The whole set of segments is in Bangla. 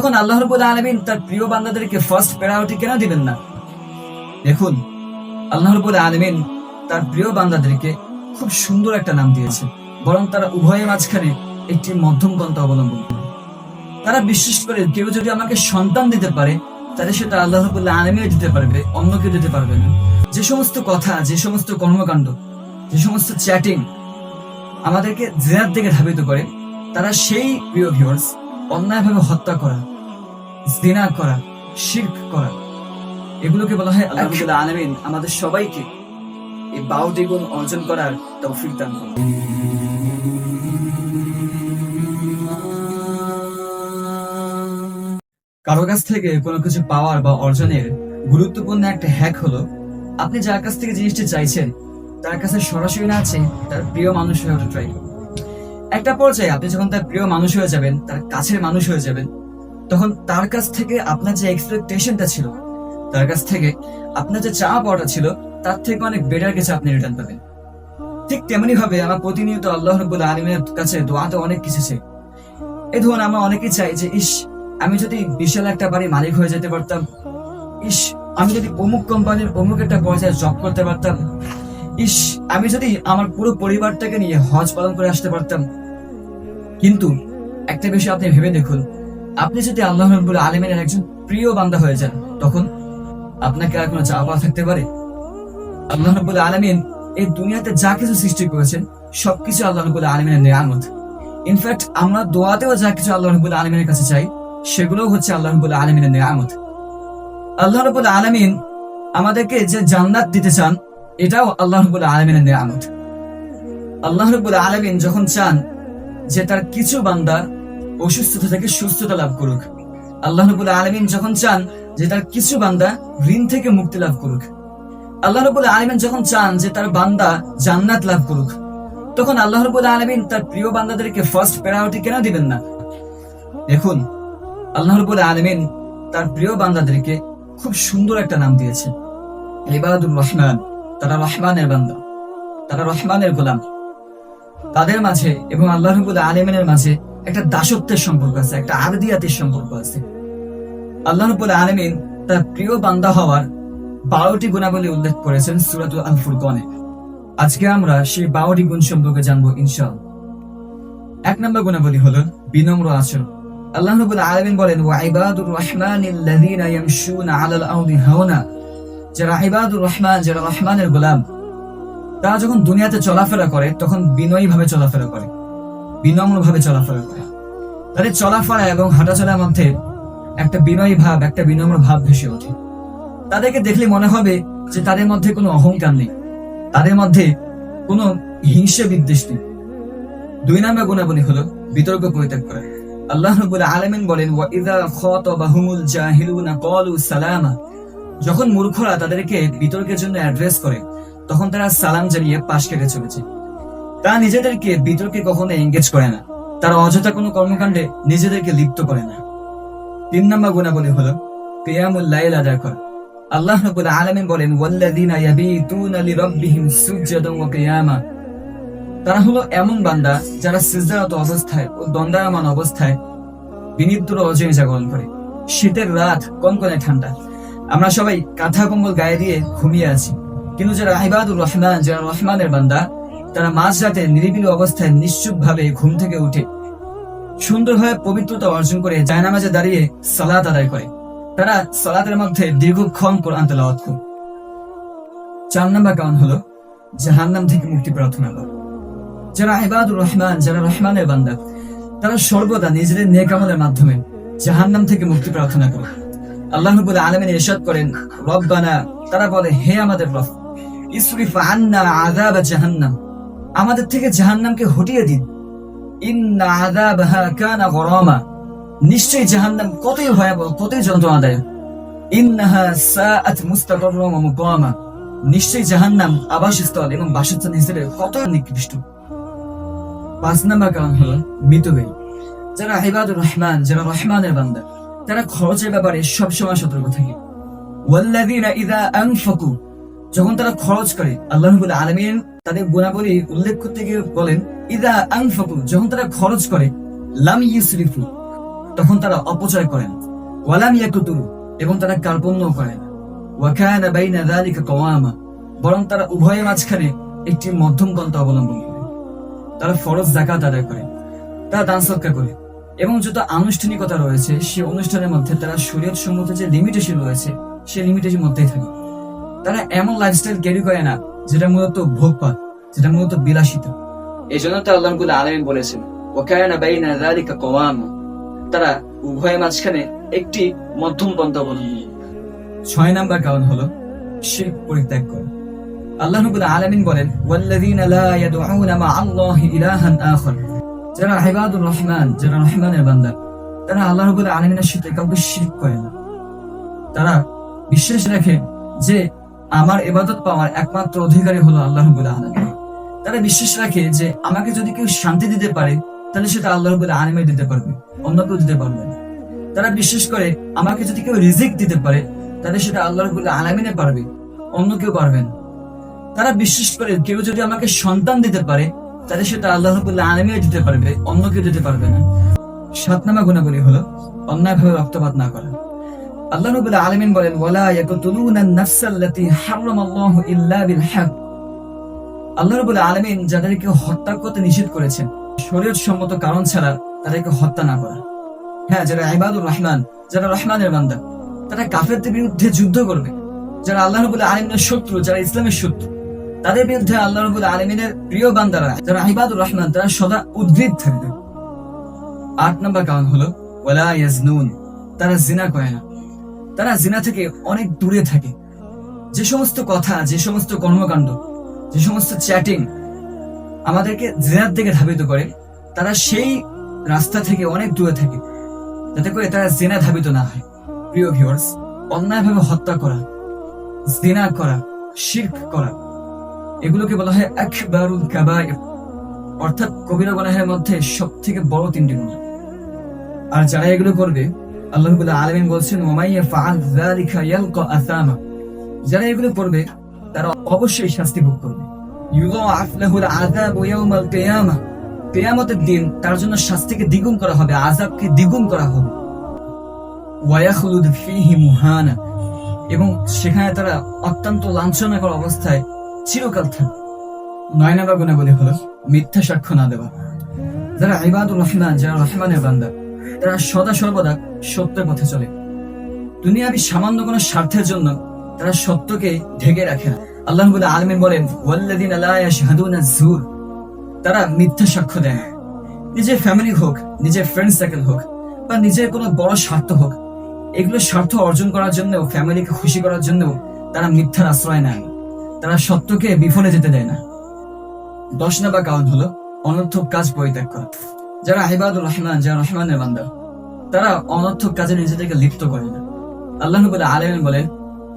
তখন আল্লাহ রাব্বুল আলামিন তার প্রিয় বান্দাদেরকে ফার্স্ট প্রায়োরিটি কেন দিবেন না? দেখুন, আল্লাহ রাব্বুল আলামিন তার প্রিয় বান্দাদেরকে খুব সুন্দর একটা নাম দিয়েছে, বরং তারা উভয়ের মাঝখানে একটি মধ্যম পন্থা অবলম্বন করে। তারা বিশ্বাস করে কেউ যদি আমাকে সন্তান দিতে পারে তাহলে সেটা আল্লাহ রাব্বুল আলামিন দিতে পারবে, অন্য কেউ দিতে পারবে না। যে সমস্ত কথা, যে সমস্ত কর্মকাণ্ড, যে সমস্ত চ্যাটিং আমাদেরকে জিনার দিকে ধাবিত করে, তারা সেই প্রিয় ভিউয়ার্স অন্যায়ভাবে হত্যা করা, জিনা করা, শিরক করা, এগুলোকে বলা হয় আল্লাহ রাব্বুল আলামিন আমাদের সবাইকে এই 12টি গুণ অর্জন করার তৌফিক দান করুন। কারো কাছ থেকে কোনো কিছু পাওয়ার বা অর্জনের গুরুত্বপূর্ণ একটা হ্যাক হলো আপনি যার কাছ থেকে জিনিসটি চাইছেন তার কাছে সরাসরি না আছে তার প্রিয় মানুষ হয়ে ওঠা ট্রাই করুন। একটা পর্যায়ে আপনি যখন তার প্রিয় মানুষ হয়ে যাবেন, তার কাছের মানুষ হয়ে যাবেন, তখন তার কাছ থেকে আপনার যে এক্সপেকটেশনটা ছিল, তার কাছ থেকে আপনার যে চাওয়া পাওয়াটা ছিল, তার থেকে অনেক বেটার কিছু আপনি রিটার্ন পাবেন। ঠিক তেমনি ভাবে আমরা প্রতিনিয়ত আল্লাহ রাব্বুল আলামিনের কাছে দোয়াতে অনেক কিছু চাই। এই ধরুন আমরা অনেকেই চাই যে ইস, আমি যদি বিশাল একটা বাড়ির মালিক হয়ে যেতে পারতাম, ইস আমি যদি অমুক কোম্পানির অমুক একটা পর্যায়ে জব করতে পারতাম, ইস আমি যদি আমার পুরো পরিবারটাকে নিয়ে হজ পালন করে আসতে পারতাম। কিন্তু একটা বিষয় আপনি ভেবে দেখুন, আপনি যদি আল্লাহ রাব্বুল আলামিনের একজন প্রিয় বান্দা হয়ে যান, তখন আপনাকে আর কোনো চাওয়া পাওয়া থাকতে পারে? আল্লাহ রাব্বুল আলামিন এই দুনিয়াতে যা কিছু সৃষ্টি করেছেন সবকিছু আল্লাহ রাব্বুল আলামিনের নিয়ামত। ইনফ্যাক্ট আমরা দোয়াতেও যা কিছু আল্লাহ রাব্বুল আলামিনের কাছে চাই সেগুলোও হচ্ছে আল্লাহ রাব্বুল আলামিনের নিয়ামত। আল্লাহ রাব্বুল আলামিন আমাদেরকে যে জান্নাত দিতে চান এটাও আল্লাহ রাব্বুল আলামিনের নিয়ামত। আল্লাহ রাব্বুল আলামিন যখন চান যে তার কিছু বান্দা অসুস্থতা থেকে সুস্থতা লাভ করুক, আল্লাহ রাব্বুল আলামিন যখন চান যে তার কিছু বান্দা ঋণ থেকে মুক্তি লাভ করুক, আল্লাহ রাব্বুল আলামিন যখন চান যে তার বান্দা জান্নাত লাভ করুক, তখন আল্লাহ রাব্বুল আলামিন তার প্রিয় বান্দাদেরকে ফার্স্ট প্রায়োরিটি কেন দিবেন না? দেখুন, আল্লাহ রাব্বুল আলামিন তার প্রিয় বান্দাদেরকে খুব সুন্দর একটা নাম দিয়েছে, ইবাদুর রহমান। তারা রহমানের বান্দা, তারা রহমানের গোলাম। তাদের মাঝে এবং আল্লাহ রাব্বুল আলামিনের মাঝে একটা দাসত্বের সম্পর্ক আছে, একটা আবদিয়াতের সম্পর্ক আছে। আল্লাহ রাব্বুল আলামিন তার প্রিয় বান্দা হওয়ার 12টি গুণাবলী উল্লেখ করেছেন সূরাতুল আল ফুরকানে। আজকে আমরা সেই 12টি গুণ সম্পর্কে জানবো ইনশাআল্লাহ। 1 নম্বর গুণাবলী হলো বিনম্র আচরণ। আল্লাহ রাব্বুল আলামিন বলেন, ওয়া ইবাদুর রহমানিল্লাযীনা ইয়ামশুনা আলাল আরদি হাওনা। যারা ইবাদুর রহমান, যারা রহমানের গোলাম, তারা যখন দুনিয়াতে চলাফেরা করে তখন বিনয়ী ভাবে চলাফেরা করে, বিনম্র ভাবে চলাফেরা করে। তাদের চলাফেরা এবং হাঁটাচলার মধ্যে একটা বিনয়ী ভাব, একটা বিনম্র ভাব ভেসে ওঠে। তাদেরকে দেখলে মনে হবে যে তাদের মধ্যে কোনো অহংকার নেই, তাদের মধ্যে কোনো হিংসা বিদ্বেষ নেই। 2 নম্বর গুণাবলী হলো বিতর্ক পরিত্যাগ করা। আল্লাহ রাব্বুল আলামিন বলেন, ওয়া ইযা খাতাবাহুমুল জাহিলুনা ক্বালু সালামা। যখন মূর্খরা তাদেরকে বিতর্কের জন্য অ্যাড্রেস করে তখন তারা সালাম জানিয়ে পাশ কেটে চলেছে। তারা নিজেদেরকে বিতর্কে কখনো এঙ্গেজ করে না, তারা অযথা কোনো কর্মকাণ্ডে নিজেদেরকে লিপ্ত করে না। 3 নম্বর গুণাবলী হলো কিয়ামুল লাইল আদায় করা। আল্লাহ রাব্বুল আলামিন বলেন, ওয়াল্লাযীনা ইয়াবিতুনা লিরাব্বিহিম সুজদান ওয়া কিয়ামা। তারা হলো এমন বান্দা যারা সিজদারত অবস্থায় ও দণ্ডায়মান অবস্থায় বিনিদ্র রজনী জাগরণ করে। শীতের রাত, কনকনে ঠান্ডা, আমরা সবাই কাঁথা কম্বল গায়ে দিয়ে ঘুমিয়ে আছি, কিন্তু যারা ইবাদুর রহমান, যারা রহমানের বান্দা, তারা মাঝরাতে নিরিবিলি অবস্থায় নিশ্চুপ ভাবে ঘুম থেকে উঠে সুন্দরভাবে পবিত্রতা অর্জন করে জায়নামাজে দাঁড়িয়ে সালাত আদায় করে। তারা সালাতের মধ্যে দীর্ঘক্ষণ কোরআন তেলাওয়াত করে। 4 নম্বর কারণ হলো জাহান্নাম থেকে মুক্তি প্রার্থনা করা। যারা ইবাদুর রহমান, যারা রহমানের বান্দা, তারা সর্বদা নিজেদের নেক আমলের মাধ্যমে জাহান্নাম থেকে মুক্তি প্রার্থনা করে। আল্লাহ রাব্বুল আলামিন ইরশাদ করেন, রব্বানা, তারা বলে হে আমাদের রব, ইসরিফ আন্না আযাব জাহান্নাম, আমাদের থেকে জাহান্নামকে হটিয়ে দিন। ইন্না আযাবাহা কানা গরামা, নিশ্চয়ই জাহান্নাম কতই ভয়াবহ, কতই যন্ত্রণাদায়ক। ইন্নাহা সাআত মুস্তাকাররা ওয়া মুকামা, নিশ্চয়ই জাহান্নাম আবাসস্থল এবং বাসস্থান হিসেবে কত নিকৃষ্ট। 5 নম্বর কারণ হলো মিতব্যয়ী। যারা ইবাদুর রহমান, যারা রহমানের বান্দা, তারা খরচের ব্যাপারে সবসময় সতর্ক থাকে। ওয়াল্লাযীনা ইযা আনফাকু, যখন তারা খরচ করে, আল্লাহ রাব্বুল আলামিন তাদের গুণাবলী উল্লেখ করতে গিয়ে বলেন, ইযা আনফাকু, যখন তারা খরচ করে, লাম ইউসরিফু, তখন তারা অপচয় করে না। ওয়ালাম ইয়াকুতুলু, এবং তারা কার্পণ্য করে না। ওয়া কানা বাইনা যালিকা কাওয়ামা, বরং তারা উভয়ের মাঝখানে একটি মধ্যম পন্থা অবলম্বন করে। তারা ফরজ যাকাত আদায় করে, তারা দান সদকা করে, এবং যত আনুষ্ঠানিকতা রয়েছে সে অনুষ্ঠানের মধ্যে তারা শরীয়ত সম্মত যে লিমিটেশন রয়েছে সেই লিমিটেশন মধ্যেই থাকে। তারা এমন লাইফস্টাইল ক্যারি করে না যেটা মূলত ভোগপাত, যেটা মূলত বিলাসিতা। এই জন্য তো আল্লাহ রাব্বুল আলামিন বলেছেন ওয়া কানা বাইনা যালিকা কাওয়ামা, তারা উভয়ের মাঝখানে একটি মধ্যম পন্থা অবলম্বন করে। 6 নাম্বার কারণ হলো শিরক পরিত্যাগ করা। আল্লাহ রাব্বুল আলামিন বলেন ওয়াল্লাযীনা লা ইয়াদউনা মা'আল্লাহি ইলাহান আখার, যারা ইবাদুর রহমান, যারা রহমানের বান্দা, তারা আল্লাহ রাব্বুল আলামিনের সাথে কাউকে শিরক করে না। তারা বিশ্বাস রাখে যে আমার ইবাদত পাওয়ার একমাত্র অধিকারী হলো আল্লাহ রাব্বুল আলামিন। তারা বিশ্বাস রাখে যে আমাকে যদি কেউ শান্তি দিতে পারে তাহলে সেটা আল্লাহ রাব্বুল আলামিন দিতে পারবে, অন্য কেউ দিতে পারবে না। তারা বিশ্বাস করে আমাকে যদি কেউ রিজিক দিতে পারে তাহলে সেটা আল্লাহ রাব্বুল আলামিনে পারবে, অন্য কেউ পারবে না। তারা বিশ্বাস করে কেউ যদি আমাকে সন্তান দিতে পারে তাহলে সেটা আল্লাহ রাব্বুল আলামিন দিতে পারবে, অন্য কেউ দিতে পারবে না। 7 নম্বর গুণাবলী হলো অন্যায়ভাবে রক্তপাত না করা। আল্লাহ রাব্বুল আলামিন বলেন ওয়ালা ইয়াকতুলুনা আন-নাফসাল্লাতী হারামাল্লাহু ইল্লা বিল হক। আল্লাহ রাব্বুল আলামিন যাদেরকে হত্যা করতে নিষেধ করেছেন শরীয়ত সম্মত কারণ ছাড়া তাদেরকে হত্যা না করা। হ্যাঁ, যারা ইবাদুর রহমান, যারা রহমানের বান্দা, তারা কাফেরদের বিরুদ্ধে যুদ্ধ করবে। যারা আল্লাহ রাব্বুল আলামিনের শত্রু, যারা ইসলামের শত্রু, তাদের বিরুদ্ধে আল্লাহ রাব্বুল আলামিনের প্রিয় বান্দারা যারা ইবাদুর রহমান তারা সদা উদ্গ্রীব থাকবে। 8 নম্বর কারণ হলো ওয়ালা ইয়াজনুন, তারা জিনা করে না। তারা জিনা থেকে অনেক দূরে থাকে। যে সমস্ত কথা, যে সমস্ত কর্মকাণ্ড, যে সমস্ত চ্যাটিং আমাদেরকে জিনার দিকে ধাবিত করে, তারা সেই রাস্তা থেকে অনেক দূরে থাকে যাতে করে তারা জিনা ধাবিত না হয়। প্রিয় ভিউয়ার্স, অন্যায়ভাবে হত্যা করা, জিনা করা, শিরক করা, এগুলোকে বলা হয় আকবারুল কাবায়ের, অর্থাৎ কবিরা গুনাহের মধ্যে সবথেকে বড় 3টি গুনাহ। আর যারা এগুলো করবে আল্লাহ রাব্বুল আলামিন বলছেন ওয়ামাই ইয়াফআল যালিকা ইয়ালকা আসামা, যারা এগুলো করবে তারা অবশ্যই শাস্তি ভোগ করবে। ইউযাআফ লাহুল আযাবু ইয়াওমাল কিয়ামাহ, কিয়ামতের দিন তার জন্য শাস্তিকে দ্বিগুণ করা হবে, আযাবকে দ্বিগুণ করা হবে। ওয়া ইয়াখলুদ ফীহি মুহানা, এবং সেখানে তারা অত্যন্ত লাঞ্ছনাকর অবস্থায় চিরকাল থাকবে। 9 নম্বর গুণাবলী হলো মিথ্যা সাক্ষ্য না দেওয়া। যারা ইবাদুর রহমান, যারা রহমানের বান্দা, তারা সদা সর্বদা সত্যের পথে চলে। দুনিয়াবি সামান্য কোনো স্বার্থের জন্য তারা সত্যকে ঢেকে রাখে না। আল্লাহ রাব্বুল আলামিন বলেন ওয়াল্লাযীনা লা ইয়াশহাদুনা যুর, তারা মিথ্যা সাক্ষ্য দেয় না। নিজের ফ্যামিলি হোক, নিজের ফ্রেন্ড সার্কেল হোক, বা নিজের কোনো বড় স্বার্থ হোক, এগুলো স্বার্থ অর্জন করার জন্য, ফ্যামিলিকে খুশি করার জন্য তারা মিথ্যার আশ্রয় নেয় না। তারা সত্যকে বিফলে যেতে দেয় না। 10 নম্বর কারণ হলো অনর্থক কাজ পরিত্যাগ করা। যারা ইবাদুর রহমান, যারা রহমানের বান্দা, তারা অনর্থক কাজে নিজেদেরকে লিপ্ত করে না। আল্লাহ রাব্বুল আলামিন বলেন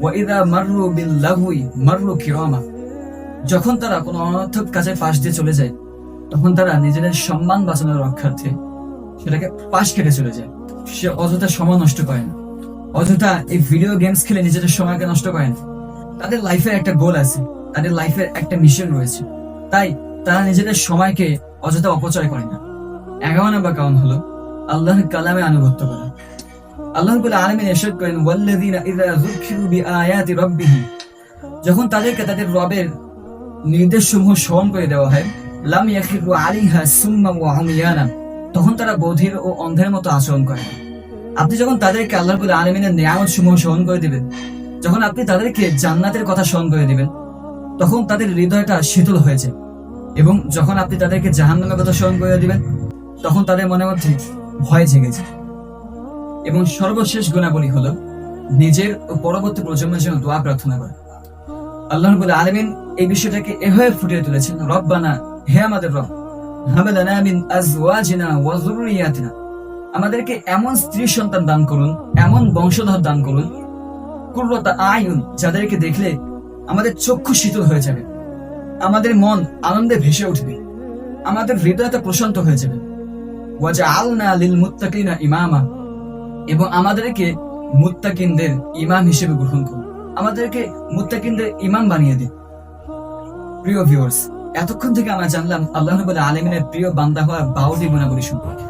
ওয়া ইযা মাররু বিল লাগwi মাররু কিরামা, যখন তারা কোনো অনর্থক কাজের পাশ দিয়ে চলে যায় তখন তারা নিজেদের সম্মান বাঁচানোর রক্ষার্থে সেটাকে পাশ কেটে চলে যায়। সে অযথা সময় নষ্ট করে না, অযথা এই ভিডিও গেমস খেলে নিজেদের সময়কে নষ্ট করে না। তাদের লাইফের একটা গোল আছে, তাদের লাইফের একটা মিশন রয়েছে, তাই তারা নিজেদের সময়কে অযথা অপচয় করে না। 11 নম্বর কারণ হলো আল্লাহর কালামে আনুগত্য করা। আল্লাহ রাব্বুল আলামিন ইরশাদ করেন ওয়াল্লাযীনা ইযা যুকিরু বিআয়াতি রাব্বিহিম, যখন তাদেরকে তাদের রবের নির্দেশসমূহ স্মরণ করে দেওয়া হয়, লাম ইয়াখিরু আলাইহা সুম্মা ওয়া উমিয়ানা, তখন তারা বধির ও অন্ধের মতো আচরণ করে। আপনি যখন তাদেরকে আল্লাহ রাব্বুল আলামিনের নিয়ামতসমূহ স্মরণ করে দিবেন, যখন আপনি তাদেরকে জান্নাতের কথা স্মরণ করে দিবেন, তখন তাদের হৃদয়টা শীতল হয়ে যায়। এবং যখন আপনি তাদেরকে জাহান্নামের কথা স্মরণ করে দিবেন, তখন তাদের মনের মধ্যে ভয় জেগে যায়। এবং সর্বশেষ গুণাবলী হলো নিজের ও পরবর্তী প্রজন্মের জন্য দোয়া প্রার্থনা করা। আল্লাহ রাব্বুল আলামিন এই বিষয়টাকে এভাবে ফুটিয়ে তুলেছেন, রব্বানা, হে আমাদের রব, হাব লানা মিন আজওয়াজিনা ওয়া যুররিয়াতিনা, আমাদেরকে এমন স্ত্রী সন্তান দান করুন, এমন বংশধর দান করুন, কুররাতা আয়ুন, যাদেরকে দেখলে আমাদের চক্ষু শীতল হয়ে যাবে, আমাদের মন আনন্দে ভেসে উঠবে, আমাদের হৃদয়টা প্রশান্ত হয়ে যাবে। ওয়াজআলনা লিল মুত্তাকিনা ইমামা, এবং আমাদেরকে মুত্তাকিনদের ইমাম হিসেবে গ্রহণ করুন, আমাদেরকে মুত্তাকিনদের ইমাম বানিয়ে দিন। প্রিয় ভিউয়ার্স, এতক্ষণ থেকে আমরা জানলাম আল্লাহ রাব্বুল আলামিনের প্রিয় বান্দা হওয়ার 12টি গুণাবলী সম্পর্কে।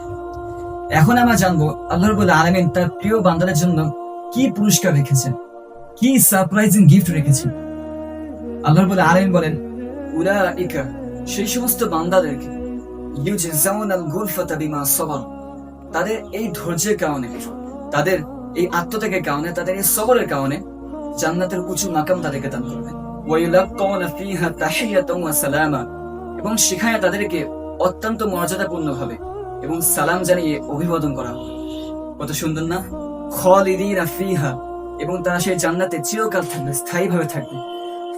এখন আমরা জানবো আল্লাহ রাব্বুল আলামিন তার প্রিয় বান্দাদের জন্য কি পুরস্কার রেখেছেন, কি সারপ্রাইজিং গিফট রেখেছেন। আল্লাহ রাব্বুল আলামিন বলেন, উলাইকা, সেই সমস্ত বান্দাদেরকে, ইউজাউনাল গুরফাতা বিমা সাবার, তাদের এই ধৈর্যের কারণে, তাদের এই আত্মত্যাগের কারণে, তাদের এই সবরের কারণে জান্নাতের উঁচু মাকাম তাদেরকে দান করবেন। ওয়াইলাকুনা ফিহা তাহিয়াতাও ওয়া সালামা, এবং সেখানে তাদেরকে অত্যন্ত মর্যাদাপূর্ণ ভাবে এবং সালাম জানিয়ে অভিবাদন করা হবে। কত সুন্দর না? খালিদিনা ফিহা, এবং তারা সেই জান্নাতে চিরকাল থাকবে, স্থায়ীভাবে থাকবে।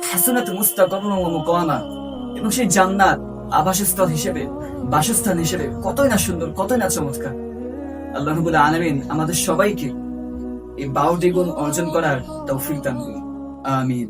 হাসানাত মুস্তাকাররাম ওয়া মুকামা, এবং সেই জান্নাত আবাসস্থল হিসেবে, বাসস্থান হিসেবে কতই না সুন্দর, কতই না চমৎকার। আল্লাহ রাব্বুল আলামিন আমাদের সবাইকে এই 12টি গুণ অর্জন করার তৌফিক দান করুন। আমিন।